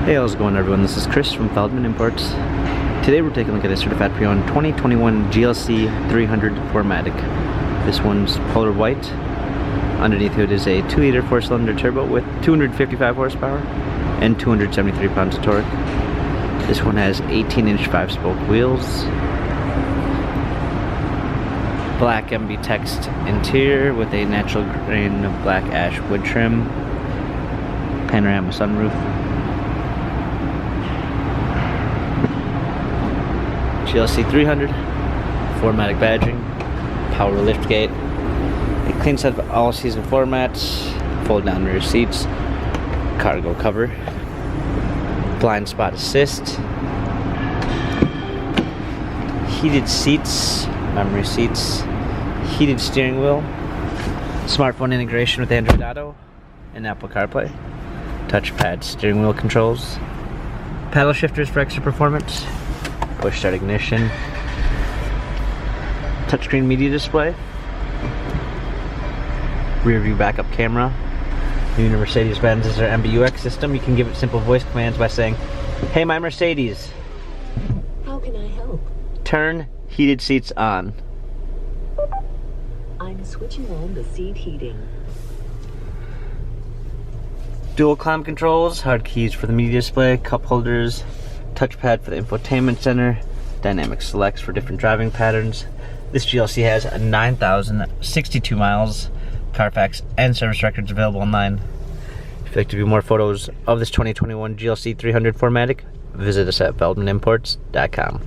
Hey, how's it going everyone? This is Chris from Feldmann Imports. Today we're taking a look at a certified pre-owned 2021 GLC 300 4MATIC. This one's polar white. Underneath it is a 2-liter 4-cylinder turbo with 255 horsepower and 273 pounds of torque. This one has 18-inch 5-spoke wheels. Black MB text interior with a natural grain black ash wood trim. Panorama sunroof. GLC 300, 4MATIC badging, power liftgate, a clean set of all-season floor mats, fold-down rear seats, cargo cover, blind spot assist, heated seats, memory seats, heated steering wheel, smartphone integration with Android Auto and Apple CarPlay, touchpad steering wheel controls, paddle shifters for extra performance, push start ignition, touchscreen media display, rear view backup camera. New to Mercedes-Benz is their MBUX system. You can give it simple voice commands by saying, "Hey, my Mercedes, how can I help? Turn heated seats on." I'm switching on the seat heating. Dual climate controls, hard keys for the media display, cup holders, touchpad for the infotainment center, dynamic selects for different driving patterns. This GLC has 9,062 miles, Carfax and service records available online. If you'd like to view more photos of this 2021 GLC 300 4MATIC, visit us at feldmanimports.com.